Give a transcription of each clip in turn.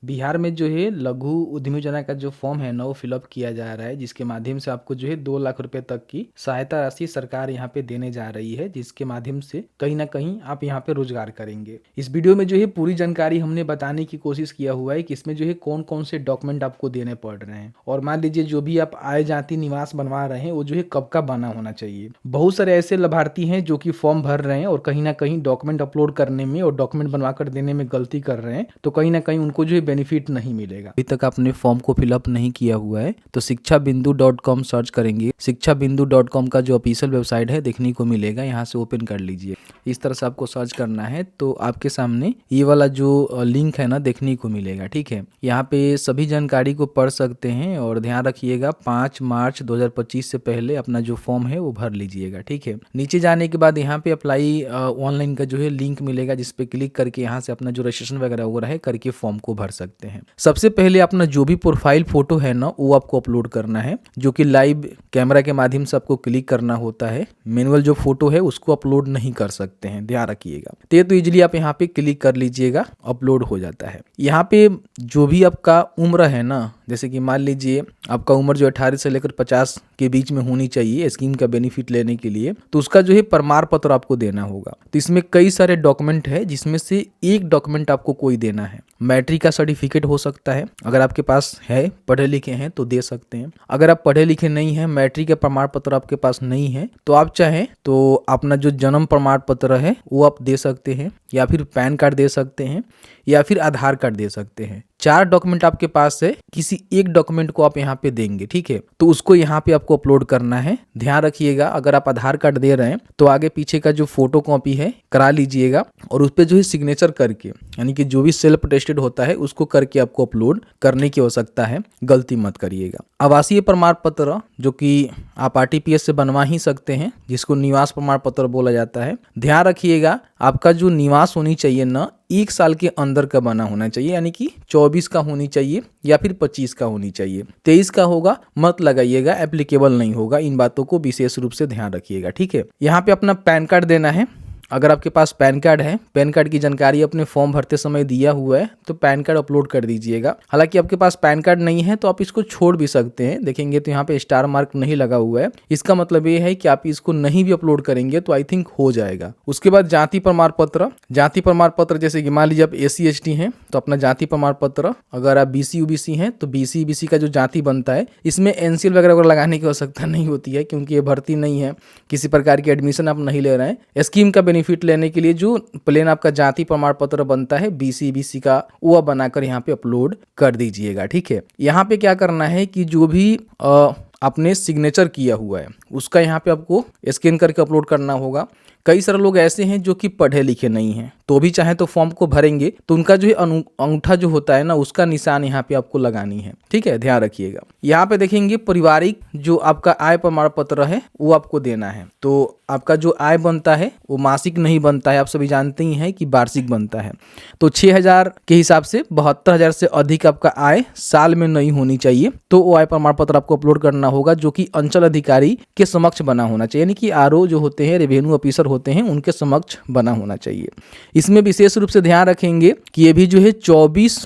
बिहार में जो है लघु उद्यमी योजना का जो फॉर्म है ना वो फिलअप किया जा रहा है, जिसके माध्यम से आपको जो है 2 लाख रुपए तक की सहायता राशि सरकार यहाँ पे देने जा रही है, जिसके माध्यम से कहीं ना कहीं आप यहाँ पे रोजगार करेंगे। इस वीडियो में जो है पूरी जानकारी हमने बताने की कोशिश किया हुआ है कि इसमें जो है कौन कौन से डॉक्यूमेंट आपको देने पड़ रहे हैं, और मान लीजिए जो भी आप आय जाति निवास बनवा रहे हैं वो जो है कब का बना होना चाहिए। बहुत सारे ऐसे लाभार्थी हैं जो कि फॉर्म भर रहे हैं और कहीं ना कहीं डॉक्यूमेंट अपलोड करने में और डॉक्यूमेंट बनवा कर देने में गलती कर रहे हैं, तो कहीं ना कहीं उनको जो है बेनिफिट नहीं मिलेगा। अभी तक आपने फॉर्म को फिलअप नहीं किया हुआ है तो शिक्षाबिंदु.com सर्च करेंगे। शिक्षाबिंदु.com का जो ऑफिशियल वेबसाइट है देखने को मिलेगा, यहाँ से ओपन कर लीजिए। इस तरह से आपको सर्च करना है तो आपके सामने ये वाला जो लिंक है ना देखने को मिलेगा। ठीक है, यहाँ पे सभी जानकारी को पढ़ सकते हैं और ध्यान रखिएगा 5 मार्च 2025 से पहले अपना जो फॉर्म है वो भर लीजिएगा। ठीक है, नीचे जाने के बाद यहाँ पे अप्लाई ऑनलाइन का जो है लिंक मिलेगा, जिस पे क्लिक करके यहाँ से अपना जो रजिस्ट्रेशन वगैरह हो रहा है करके फॉर्म को भर सकते हैं। सबसे पहले अपना जो भी प्रोफाइल फोटो है ना वो आपको अपलोड करना है, जो कि लाइव कैमरा के माध्यम से आपको क्लिक करना होता है। मैनुअल जो फोटो है उसको अपलोड नहीं कर सकते हैं, ध्यान रखिएगा। तो इजीली आप यहाँ पे क्लिक कर लीजिएगा, अपलोड हो जाता है। यहाँ पे जो भी आपका उम्र है ना, जैसे कि मान लीजिए आपका उम्र जो 18 से लेकर 50 के बीच में होनी चाहिए स्कीम का बेनिफिट लेने के लिए, तो उसका जो है प्रमाण पत्र आपको देना होगा। तो इसमें कई सारे डॉक्यूमेंट है, जिसमें से एक डॉक्यूमेंट आपको कोई देना है। मैट्रिक का सर्टिफिकेट हो सकता है, अगर आपके पास है, पढ़े लिखे हैं तो दे सकते हैं। अगर आप पढ़े लिखे नहीं हैं, मैट्रिक का प्रमाण पत्र आपके पास नहीं है, तो आप चाहें तो अपना जो जन्म प्रमाण पत्र है वो आप दे सकते हैं, या फिर पैन कार्ड दे सकते हैं, या फिर आधार कार्ड दे सकते हैं। 4 डॉक्यूमेंट आपके पास है, किसी एक डॉक्यूमेंट को आप यहाँ पे देंगे। ठीक है, तो उसको यहाँ पे आपको अपलोड करना है। ध्यान रखिएगा, अगर आप आधार कार्ड दे रहे हैं तो आगे पीछे का जो फोटो कॉपी है करा लीजिएगा, और उस पर जो है सिग्नेचर करके, यानी कि जो भी सेल्फ अटेस्टेड होता है उसको करके आपको अपलोड करने की आवश्यकता है, गलती मत करिएगा। आवासीय प्रमाण पत्र जो कि आप आरटीपीएस से बनवा ही सकते हैं, जिसको निवास प्रमाण पत्र बोला जाता है। ध्यान रखिएगा, आपका जो निवास होनी चाहिए ना 1 साल के अंदर का बना होना चाहिए, यानी कि 24 का होनी चाहिए या फिर 25 का होनी चाहिए। 23 का होगा मत लगाइएगा, एप्लीकेबल नहीं होगा। इन बातों को विशेष रूप से ध्यान रखिएगा। ठीक है, यहाँ पे अपना पैन कार्ड देना है। अगर आपके पास पैन कार्ड है, पैन कार्ड की जानकारी अपने फॉर्म भरते समय दिया हुआ है, तो पैन कार्ड अपलोड कर दीजिएगा। हालांकि आपके पास पैन कार्ड नहीं है तो आप इसको छोड़ भी सकते हैं। देखेंगे तो यहाँ पे स्टार मार्क नहीं लगा हुआ है, इसका मतलब ये है कि आप इसको नहीं भी अपलोड करेंगे तो आई थिंक हो जाएगा। उसके बाद जाति प्रमाण पत्र। जाति प्रमाण पत्र जैसे कि मान लीजिए आप SC ST हैं तो अपना जाति प्रमाण पत्र, अगर आप BC UBC हैं तो BC BC का जो जाति बनता है, इसमें NCL वगैरह लगाने की आवश्यकता नहीं होती है, क्योंकि ये भर्ती नहीं है, किसी प्रकार की एडमिशन आप नहीं ले रहे हैं। स्कीम का बेनिफिट लेने के लिए जो प्लेन आपका जाति प्रमाण पत्र बनता है BC BC का, वो बनाकर यहाँ पे अपलोड कर दीजिएगा। ठीक है, यहाँ पे क्या करना है कि जो भी आपने सिग्नेचर किया हुआ है उसका यहाँ पे आपको स्कैन करके अपलोड करना होगा। कई सारे लोग ऐसे हैं जो कि पढ़े लिखे नहीं हैं, तो भी चाहे तो फॉर्म को भरेंगे तो उनका जो है अंगूठा जो होता है ना उसका निशान यहाँ पे आपको लगानी है। ठीक है, ध्यान रखिएगा। यहाँ पे देखेंगे पारिवारिक जो आपका आय प्रमाण पत्र है वो आपको देना है। तो आपका जो आय बनता है वो मासिक नहीं बनता है, आप सभी जानते ही हैं कि वार्षिक बनता है। तो 6,000 के हिसाब से 72,000 से अधिक आपका आय साल में नहीं होनी चाहिए, तो वो आय प्रमाण पत्र आपको अपलोड करना होगा, जो कि अंचल अधिकारी के समक्ष बना होना चाहिए, यानी कि RO जो होते हैं, रेवेन्यू ऑफिसर होते हैं, उनके समक्ष बना होना चाहिए। इसमें विशेष रूप से ध्यान रखेंगे कि ये भी जो है 24,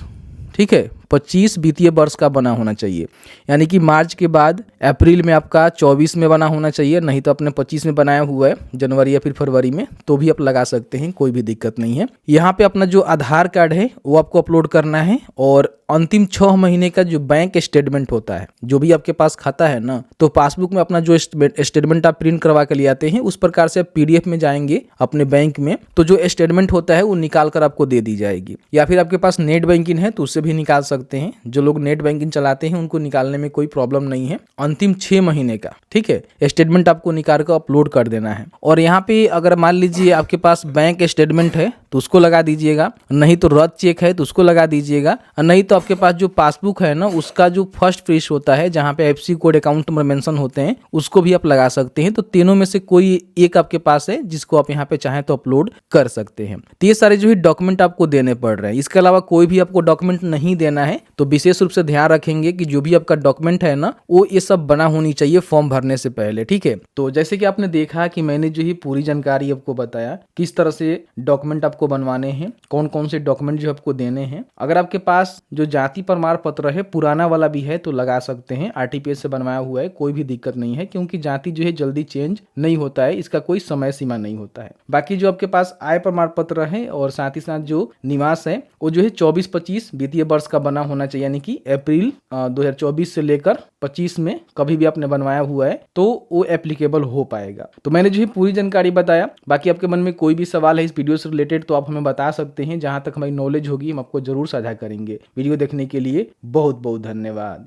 ठीक है, 25 वित्तीय वर्ष का बना होना चाहिए, यानी कि मार्च के बाद अप्रैल में आपका 24 में बना होना चाहिए। नहीं तो आपने 25 में बनाया हुआ है जनवरी या फिर फरवरी में, तो भी आप लगा सकते हैं, कोई भी दिक्कत नहीं है। यहाँ पे अपना जो आधार कार्ड है वो आपको अपलोड करना है, और अंतिम 6 महीने का जो बैंक स्टेटमेंट होता है, जो भी आपके पास खाता है ना, तो पासबुक में अपना जो स्टेटमेंट आप प्रिंट करवा के ले आते हैं, उस प्रकार से आप PDF में जाएंगे अपने बैंक में, तो जो स्टेटमेंट होता है वो निकाल कर आपको दे दी जाएगी। या फिर आपके पास नेट बैंकिंग है तो उससे भी निकाल सकते हैं। जो लोग नेट बैंकिंग चलाते हैं उनको निकालने में कोई प्रॉब्लम नहीं है। अंतिम 6 महीने का, ठीक है, स्टेटमेंट आपको निकाल कर अपलोड कर देना है। और यहाँ पे अगर मान लीजिए आपके पास बैंक स्टेटमेंट है तो उसको लगा दीजिएगा, नहीं तो रद्द चेक है तो उसको लगा दीजिएगा, नहीं तो आपके पास जो पासबुक है ना उसका जो फर्स्ट पेज होता है जहाँ पे FC code account number mention होते हैं, उसको भी आप लगा सकते हैं। तो तीनों में से कोई एक आपके पास है जिसको आप यहाँ पे चाहें तो अपलोड कर सकते हैं। तो ये सारे जो है डॉक्यूमेंट आपको देने पड़ रहे हैं। इसके अलावा कोई भी आपको डॉक्यूमेंट नहीं देना है, तो विशेष रूप से ध्यान रखेंगे कि जो भी आपका डॉक्यूमेंट है ना वो ये सब बना होनी चाहिए फॉर्म भरने से पहले। ठीक है, तो जैसे कि आपने देखा कि मैंने जो ही पूरी जानकारी आपको बताया किस तरह से डॉक्यूमेंट आप आपको बनवाने हैं, कौन कौन से डॉक्यूमेंट जो आपको देने हैं। अगर आपके पास जो जाति प्रमाण पत्र है पुराना वाला भी है तो लगा सकते हैं, आरटीपीएस से बनवाया हुआ है, कोई भी दिक्कत नहीं है, क्योंकि जाति जो है जल्दी चेंज नहीं होता है, इसका कोई समय सीमा नहीं होता है। बाकी जो आपके पास आय प्रमाण पत्र है और साथ ही साथ जो निवास है वो जो है 24-25 वित्तीय वर्ष का बना होना चाहिए, यानी कि अप्रैल 2024 से लेकर 25 में कभी भी आपने बनवाया हुआ है तो वो एप्लीकेबल हो पाएगा। तो मैंने जो है पूरी जानकारी बताया। बाकी आपके मन में कोई भी सवाल है इस वीडियो से रिलेटेड तो आप हमें बता सकते हैं, जहां तक हमारी नॉलेज होगी हम आपको जरूर साझा करेंगे। वीडियो देखने के लिए बहुत बहुत धन्यवाद।